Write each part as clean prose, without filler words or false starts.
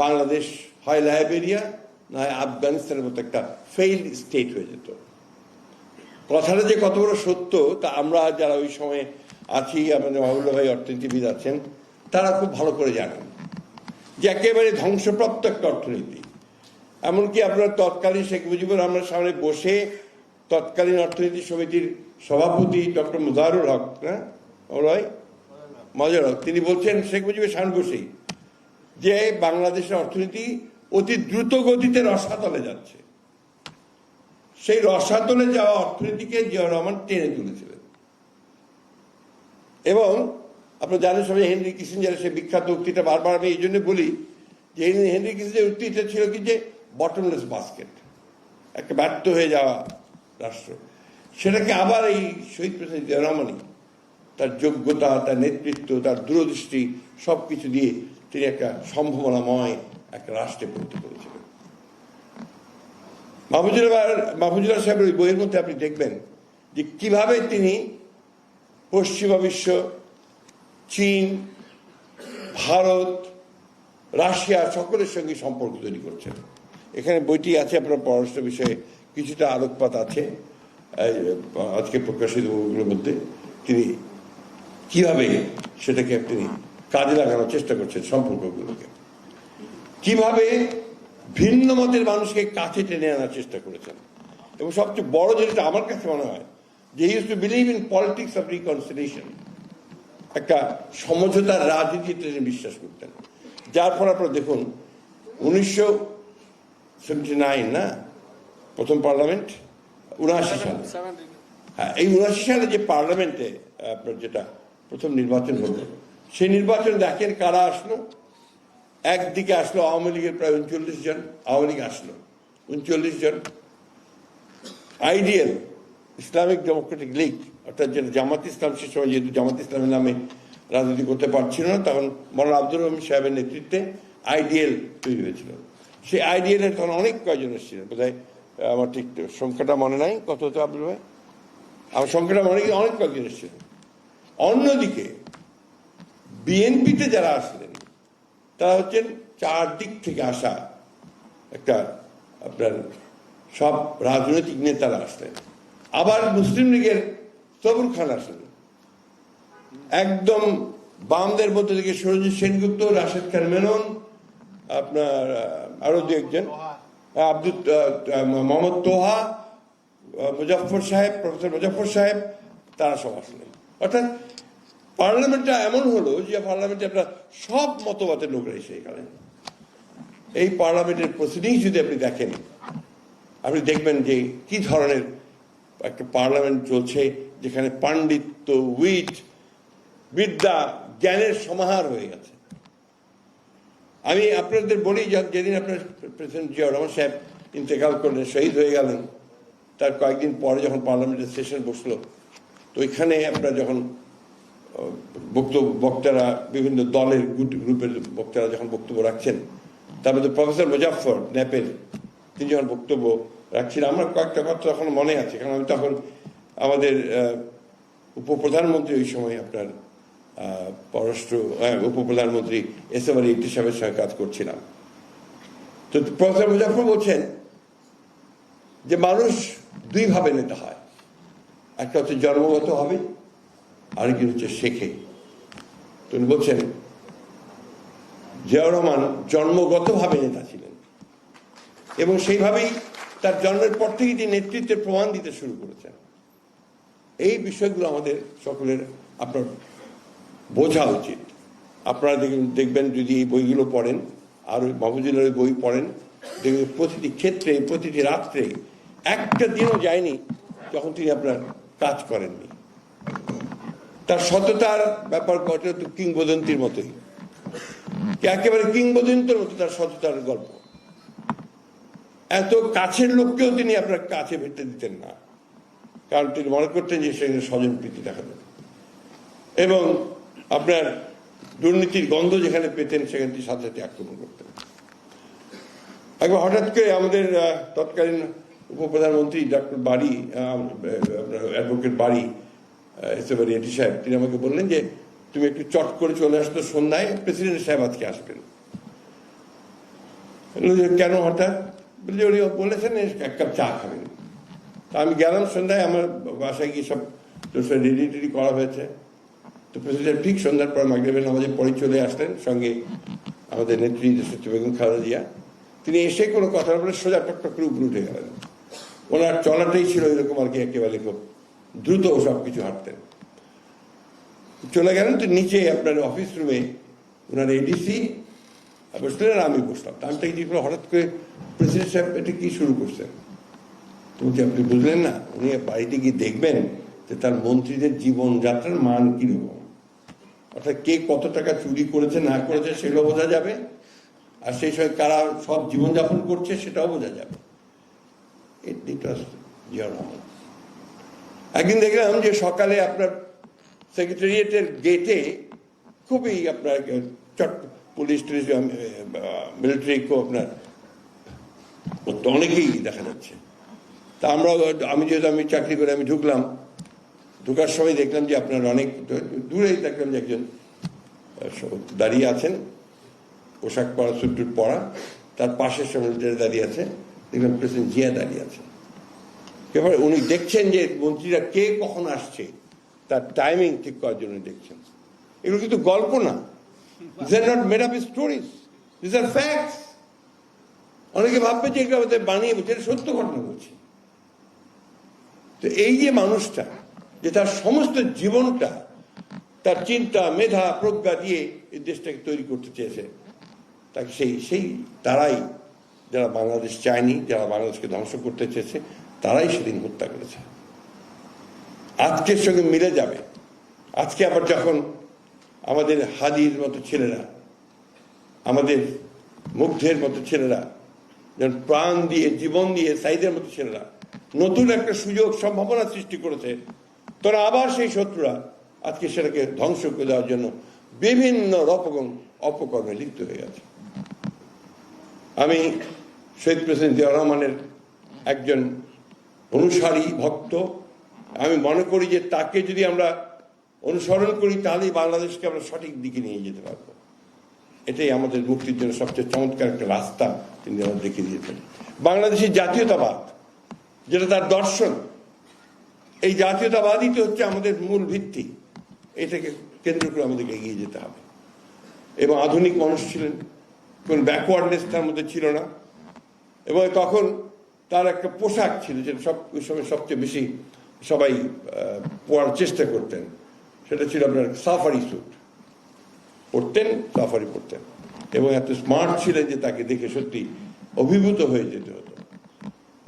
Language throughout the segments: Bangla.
বাংলাদেশ হয় লাইবেরিয়া না হয় আফগানিস্তানের মতো একটা ফেইল্ড স্টেট হয়ে যেত। কথাটা যে কত বড় সত্য তা আমরা যারা ওই সময় আছি, আমাদের মাহবুবুল্লাহ ভাই অর্থনীতিবিদ আছেন, তারা খুব ভালো করে জানেন যে একেবারে ধ্বংসপ্রাপ্ত একটা অর্থনীতি। এমনকি আপনার তৎকালীন শেখ মুজিবুর রহমানের সামনে বসে তৎকালীন অর্থনীতি সমিতির সভাপতি ডক্টর মুজাহিরুল হক, মজার হক, তিনি বলছেন শেখ মুজিবের সামনে বসেই যে বাংলাদেশের অর্থনীতি অতি দ্রুত গতিতে রসাতলে যাচ্ছে। সেই রসাতলে যাওয়া অর্থনীতিকে জিয়াউর রহমান টেনে তুলেছিলেন। এবং আপনারা জানেন সবাই হেনরি কিসিঞ্জারের সেই বিখ্যাত উক্তিটা, বারবার আমি এই জন্য বলি যে হেনরি কিসিঞ্জারের উক্তিটা ছিল কি যে বটমলেস বাস্কেট, একটা ব্যর্থ হয়ে যাওয়া রাষ্ট্র। সেটাকে আবার এই শহীদ প্রেসিডেন্ট জিয়াউর রহমানই তার যোগ্যতা, তার নেতৃত্ব, তার দূরদৃষ্টি সব কিছু দিয়ে তিনি একটা সম্ভাবনাময় একটা রাষ্ট্রে পরিণত করেছিলেন। মাহফুজুল্লাহ সাহেবের ওই বইয়ের মধ্যে আপনি দেখবেন যে কিভাবে তিনি পশ্চিমা বিশ্ব, চীন, ভারত, রাশিয়া সকলের সঙ্গে সম্পর্ক তৈরি করছেন। এখানে বইটি আছে, আপনার পররাষ্ট্র বিষয়ে কিছুটা আলোকপাত আছে আজকে প্রকাশিত বইগুলোর মধ্যে। তিনি কিভাবে সেটাকে তিনি কাজে লাগানোর চেষ্টা করছেন, সম্পর্কগুলোকে কিভাবে ভিন্ন মতের মানুষকে কাছে টেনে আনার চেষ্টা করেছেন। এবং সবচেয়ে বড় যেটা আমার কাছে মনে হয় যে he use to believe in politics of reconciliation, একটা সমঝোতার রাজনীতিতে তিনি বিশ্বাস করতেন। যার ফলে আপনারা দেখুন 1979 না প্রথম পার্লামেন্ট, 79 সালে, হ্যাঁ, এই 79 সালে যে পার্লামেন্টে আপনার যেটা প্রথম নির্বাচন হলো, সেই নির্বাচন দেখেন কারা আসলো। একদিকে আসলো আওয়ামী লীগের প্রায় 39 জন, আওয়ামী লীগ আসলো 39 জন, আইডিয়াল ইসলামিক ডেমোক্রেটিক লীগ অর্থাৎ যেটা জামাত ইসলাম, সে সময় যেহেতু জামাত ইসলামের নামে রাজনীতি করতে পারছিল না, তখন মৌলানা আব্দুর রহিম সাহেবের নেতৃত্বে আইডিএল তৈরি হয়েছিল। সেই আইডিএলের তখন অনেক কয়জন এসেছিলেন, বোধহয় আমার ঠিক সংখ্যাটা মনে নাই কত হতো আব্দুল ভাই, আমার সংখ্যাটা মনে কি অনেক কয়েকজন এসেছিলেন। অন্যদিকে বিএনপিতে যারা আসলেন তারা হচ্ছেন চারদিক থেকে আসা একটা আপনার সব রাজনৈতিক নেতারা আসলেন। আবার মুসলিম লীগের সবুর খান আসলেন, একদম বামদের মধ্যে থেকে সরজিৎ সেনগুপ্ত, রাশেদ খান মেনন, আপনার আরো দু একজন, মোহাম্মদ তোহা, মুজাফফর সাহেব, প্রফেসর মুজাফফর সাহেব, তারা সব আসলেন। অর্থাৎ পার্লামেন্টটা এমন হলো যে পার্লামেন্টে আপনার সব মতবাদের লোকরা এসে এখানে। এই পার্লামেন্টের প্রসিডিংস যদি আপনি দেখেন, আপনি দেখবেন যে কি ধরনের একটা পার্লামেন্ট চলছে, যেখানে পাণ্ডিত্য, বিদ্যা, জ্ঞানের সমাহার হয়ে গেছে। আমি আপনাদের বলি, যেদিন আপনার প্রেসিডেন্ট জিয়াউর রহমান সাহেব ইন্তেকাল করলেন, শহীদ হয়ে গেলেন, তার কয়েকদিন পরে যখন পার্লামেন্টের সেশন বসলো, তো ওইখানে আপনার যখন বক্তারা বিভিন্ন দলের গ্রুপের বক্তারা যখন বক্তব্য রাখছেন, তার মধ্যে প্রফেসর মুজাফফর ন্যাপের তিনি যখন বক্তব্য রাখছিলেন, আমার কয়েকটা কথা তখন মনে আছে, কারণ আমি তখন আমাদের উপপ্রধানমন্ত্রী ওই সময় আপনার পররাষ্ট্র উপপ্রধানমন্ত্রী এসএম আলী ইকটি সাহেবের সঙ্গে কাজ করছিলাম। তো প্রফেসর মুজাফফর বলছেন যে মানুষ দুইভাবে নেতা হয়, একটা হচ্ছে জন্মগত হবে, আরেকটি হচ্ছে শেখে। তিনি বলছেন জিয়াউর রহমান জন্মগতভাবে নেতা ছিলেন এবং সেইভাবেই তার জন্মের পর থেকেই তিনি নেতৃত্বের প্রমাণ দিতে শুরু করেছেন। এই বিষয়গুলো আমাদের সকলের আপনার বোঝা উচিত। আপনারা দেখবেন যদি এই বইগুলো পড়েন, আর ওই মাহফুজুল্লাহর বই পড়েন, দেখবেন প্রতিটি ক্ষেত্রে, প্রতিটি রাত্রে একটা দিনও যায়নি যখন তিনি আপনার কাজ করেননি। তার সততার ব্যাপার ঘটে তো কিংবদন্তির মতোই, একেবারে কিংবদন্তির মতো তার সততার গল্প। এত কাছের লোককেও তিনি আপনার কাছে ভেটে দিতেন না, কারণ তিনি মনে করতেন যে সেখানে স্বজন প্রীতি দেখাবেন, এবং আপনার দুর্নীতির গন্ধ যেখানে পেতেন সেখানে তিনি সাথে সাথে আক্রমণ করতেন। একবার হঠাৎ করে আমাদের তৎকালীন উপপ্রধানমন্ত্রী ডক্টর বাড়ি, অ্যাডভোকেট বাড়ি, এসএবারি এটি সাহেব, তিনি আমাকে বললেন যে তুমি একটু চট করে চলে আসতো সন্ধ্যায়, প্রেসিডেন্ট সাহেব আজকে আসবেন। কেন হঠাৎ? বলছে উনি বলেছেন এক কাপ চা খাবেন। তা আমি গেলাম সন্ধ্যায়, আমার বাসায় গিয়ে সব রেডি টেডি করা হয়েছে। তো প্রেসিডেন্ট ঠিক সন্ধ্যার পর মাগরিবের নামাজের পরে চলে আসলেন, সঙ্গে আমাদের নেত্রী দেশনেত্রী বেগম খালেদা জিয়া। তিনি এসে কোনো কথা বলে সোজা টকটক করে উপরে উঠে গেলেন। ওনার চলাটাই ছিল এরকম আর কি, একেবারে খুব দ্রুত সব কিছু হাঁটতেন। চলে গেলেন তো নিচে আপনার অফিস রুমে ওনার এডিসি বসলেন আর আমি বসলাম। আমি তাই হঠাৎ করে প্রেসিডেন্ট সাহেব এটা কি শুরু করছেন? তুমি কি আপনি বুঝলেন না? উনি বাড়িতে গিয়ে দেখবেন যে তার মন্ত্রীদের জীবনযাত্রার মান কিরকম, অর্থাৎ কে কত টাকা চুরি করেছে না করেছে সেটাও বোঝা যাবে, আর সেই সময় কারা সব জীবনযাপন করছে সেটাও বোঝা যাবে। জিয়াউর রহমান। একদিন দেখলাম যে সকালে আপনার সেক্রেটারিয়েটের গেটে খুবই আপনার পুলিশ টুলিশ মিলিটারি আপনার অনেকেই দেখা যাচ্ছে। তা আমি যেহেতু আমি চাকরি করে আমি ঢুকলাম, ঢুকার সময় দেখলাম যে আপনার অনেক দূরেই দেখলাম যে একজন দাঁড়িয়ে আছেন, পোশাক পরা, স্যুট টুট পরা, তার পাশের সময় দাঁড়িয়ে আছে, দেখলাম প্রেসিডেন্ট জিয়া দাঁড়িয়ে আছে। এবার উনি দেখছেন যে মন্ত্রীরা কে কখন আসছে, তার টাইমিং ঠিক করার জন্য দেখছেন। এগুলো কিন্তু গল্প না, these are not made up stories, these are facts. অনেকে ভাববে যে এগুলো আমাদের বানিয়ে বলছে, এটা সত্য ঘটনা বলছি। তো এই যে মানুষটা যে তার সমস্ত জীবনটা তার চিন্তা মেধা প্রজ্ঞা দিয়ে এই দেশটাকে তৈরি করতে চেয়েছে, তাকে সেই তারাই, যারা বাংলাদেশ চায়নি, যারা বাংলাদেশকে ধ্বংস করতে চেয়েছে, তারাই সেদিন হত্যা করেছে। আজকের সঙ্গে মিলে যাবে। আজকে আবার যখন আমাদের হাদির মতো ছেলেরা, আমাদের মুগ্ধের মতো ছেলেরা, যেমন প্রাণ দিয়ে জীবন দিয়ে সাইদের মতো ছেলেরা নতুন একটা সুযোগ সম্ভাবনা সৃষ্টি করেছে, তারা আবার সেই শত্রুরা আজকে সেটাকে ধ্বংস করে দেওয়ার জন্য বিভিন্ন রকম অপকর্মে লিপ্ত হয়ে গেছে। আমি শহীদ প্রেসিডেন্ট জিয়াউর রহমানের একজন অনুসারী ভক্ত। আমি মনে করি যে তাকে যদি আমরা অনুসরণ করি তাহলেই বাংলাদেশকে আমরা সঠিক দিকে নিয়ে যেতে পারবো। এটাই আমাদের মুক্তির জন্য সবচেয়ে চমৎকার একটা রাস্তা তিনি আমাদের দেখিয়ে দিয়েছেন। বাংলাদেশের জাতীয়তাবাদ যেটা তার দর্শন, এই জাতীয়তাবাদই তো হচ্ছে আমাদের মূল ভিত্তি। এটাকে কেন্দ্র করে আমাদেরকে এগিয়ে যেতে হবে। এবং আধুনিক মানুষ ছিলেন, কোন ব্যাকওয়ার্ডনেস তার মধ্যে ছিল না। এবং তখন তার একটা পোশাক ছিল যেটা ওই সময় সবচেয়ে বেশি সবাই পরার চেষ্টা করতেন, সেটা ছিল আপনার সাফারি স্যুট পরতেন, সাফারি পরতেন, এবং এত স্মার্ট ছিলেন যে তাকে দেখে সত্যি অভিভূত হয়ে যেতে হতো।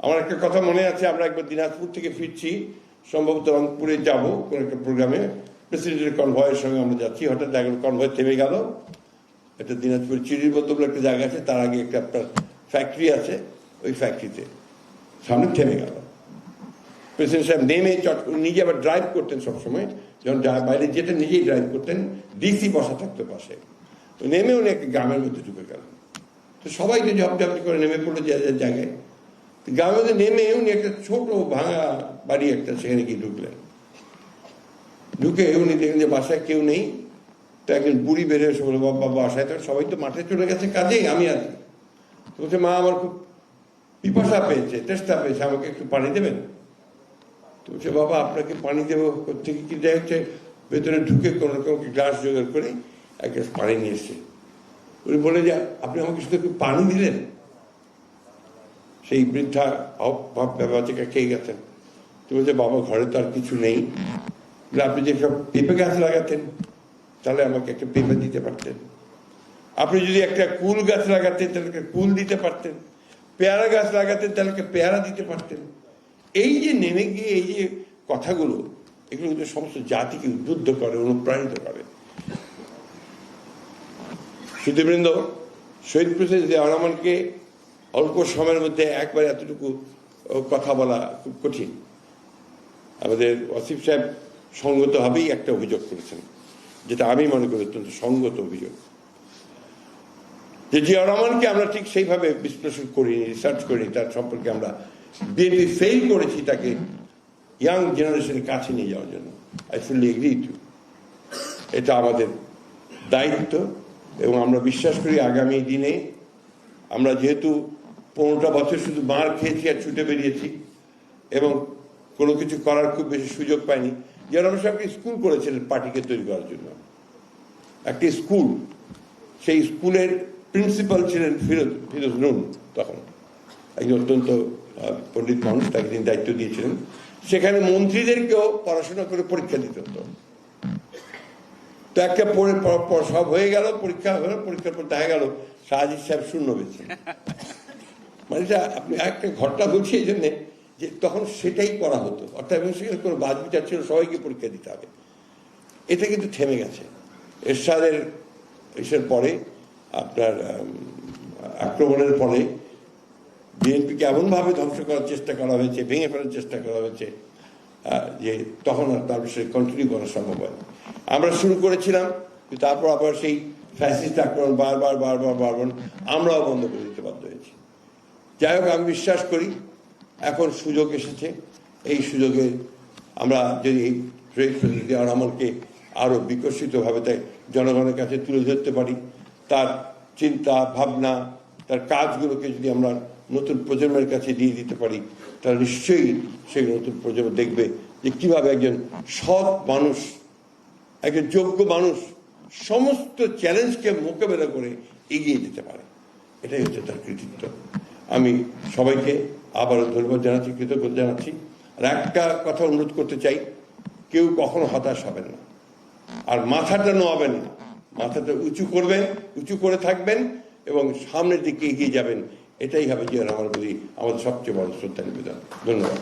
আমার একটা কথা মনে আছে, আমরা একবার দিনাজপুর থেকে ফিরছি, সম্ভবত রংপুরে যাব কোন একটা প্রোগ্রামে, প্রেসিডেন্টের কনভয়ের সঙ্গে আমরা যাচ্ছি, হঠাৎ একবার কনভয় থেমে গেল। একটা দিনাজপুর চিড়ির মতো বলে একটা জায়গা আছে, তার আগে একটা আপনার ফ্যাক্টরি আছে, ওই ফ্যাক্টরিতে সামনে থেমে গেল। প্রেসিডেন্ট সাহেব নেমে নিজে আবার ড্রাইভ করতেন সবসময়, যখন বাইরে যেটা নিজেই ড্রাইভ করতেন, ডিসি বসা থাকতো পাশে। তো নেমে উনি একটা গ্রামের মধ্যে ঢুকে গেলেন। তো সবাই তো ঝপঝপ করে নেমে পড়লো যে জায়গায়। গ্রামের মধ্যে নেমে উনি একটা ছোট ভাঙা বাড়ি একটা, সেখানে গিয়ে ঢুকলেন। ঢুকে উনি দেখলেন যে বাসায় কেউ নেই। তো একজন বুড়ি বেরিয়ে এসে বলল, বাবা বাসায় তো সবাই তো মাঠে চলে গেছে কাজে, আমি আছি। তো বলছে, মা আমার খুব পিপাসা পেয়েছে, তেষ্টা পেয়েছে, আমাকে একটু পানি দেবেন? তো বলছে, বাবা আপনাকে পানি দেবো থেকে কি দেখছে, ভেতরে ঢুকে কোনো রকম গ্লাস জোগাড় করে এক গ্লাস পানি নিয়ে এসছে। উনি বলে যে, আপনি আমাকে শুধু একটু পানি দিলেন? সেই বৃদ্ধা বাচ্চাকে খেয়ে গেছেন। তো বলছে, বাবা ঘরে তো আর কিছু নেই, আপনি যে সব পেঁপে গাছ লাগাতেন, তাহলে আমাকে একটা পেঁপে দিতে পারতেন। আপনি যদি একটা কুল গাছ লাগাতেন তাহলে কুল দিতে পারতেন, পেয়ারা গাছ লাগাতেন তাহলে পেয়ারা দিতে পারতেন। এই যে নেমে গিয়ে এই যে কথাগুলো, এগুলো কিন্তু সমস্ত জাতিকে উদ্বুদ্ধ করে, অনুপ্রাণিত করে। সুধীবৃন্দ, শহীদ প্রেসিডেন্ট জিয়াউর রহমানকে অল্প সময়ের মধ্যে একবার এতটুকু কথা বলা খুব কঠিন। আমাদের ওয়াসিফ সাহেব সঙ্গতভাবেই একটা অভিযোগ করেছেন, যেটা আমি মনে করি অত্যন্ত সঙ্গত অভিযোগ, যে জিয়াউর রহমানকে আমরা ঠিক সেইভাবে বিশ্লেষণ করিনি, রিসার্চ করিনি, তার সম্পর্কে আমরা বিএনপি ফেল করেছি তাকে ইয়াং জেনারেশনের কাছে নিয়ে যাওয়ার জন্য। আই ফুললি এগ্রি টু, এটা আমাদের দায়িত্ব। এবং আমরা বিশ্বাস করি আগামী দিনে আমরা যেহেতু 15টা বছর শুধু মার খেয়েছি আর ছুটে বেরিয়েছি এবং কোনো কিছু করার খুব বেশি সুযোগ পাইনি। যেন আমরা সবকে স্কুল করেছিলেন পার্টিকে তৈরি করার জন্য, একটি স্কুল, সেই স্কুলের প্রিন্সিপাল ছিলেন ফিরোজ নুন, তখন একজন অত্যন্ত পণ্ডিত মানুষ, তাকে তিনি দায়িত্ব দিয়েছিলেন। সেখানে মন্ত্রীদেরকেও পড়াশোনা করে পরীক্ষা দিতে হতো। তো একটা সব হয়ে গেল, পরীক্ষা হলো, পরীক্ষার পর দেখা গেল সাজিদ সাহেব শূন্য পেয়েছেন। মানে এটা আপনি একটা ঘটনা বলছি এই জন্যে যে তখন সেটাই করা হতো, অর্থাৎ সেখানে কোনো বাদ বিচার ছিল, সবাইকে পরীক্ষা দিতে হবে। এটা কিন্তু থেমে গেছে এরশাদের পরে, আপনার আক্রমণের পরে বিএনপিকে এমনভাবে ধ্বংস করার চেষ্টা করা হয়েছে, ভেঙে ফেলার চেষ্টা করা হয়েছে, যে তখন আর তার বিষয়ে কন্টিনিউ করা সম্ভব হয়। আমরা শুরু করেছিলাম, তারপর আবার সেই ফ্যাসিস্ট আক্রমণ বারবার আমরাও বন্ধ করে দিতে বাধ্য হয়েছি। যাই হোক, আমি বিশ্বাস করি এখন সুযোগ এসেছে। এই সুযোগে আমরা যদি এই শহীদ জিয়াউর রহমানকে আরো বিকশিতভাবে তাই জনগণের কাছে তুলে ধরতে পারি, তার চিন্তা ভাবনা, তার কাজগুলোকে যদি আমরা নতুন প্রজন্মের কাছে দিয়ে দিতে পারি, তাহলে নিশ্চয়ই সেই নতুন প্রজন্ম দেখবে যে কিভাবে একজন সৎ মানুষ, একজন যোগ্য মানুষ সমস্ত চ্যালেঞ্জকে মোকাবেলা করে এগিয়ে যেতে পারে। এটাই হচ্ছে তার কৃতিত্ব। আমি সবাইকে আবারও ধন্যবাদ জানাচ্ছি, কৃতজ্ঞতা জানাচ্ছি। আর একটা কথা অনুরোধ করতে চাই, কেউ কখনো হতাশ হবেন না, আর মাথাটা নোয়াবেন না, মাথাটা উঁচু করবেন, উঁচু করে থাকবেন এবং সামনের দিকে এগিয়ে যাবেন। এটাই হবে জিয়াউর রহমানের প্রতি আমাদের সবচেয়ে বড় শ্রদ্ধা নিবেদন। ধন্যবাদ।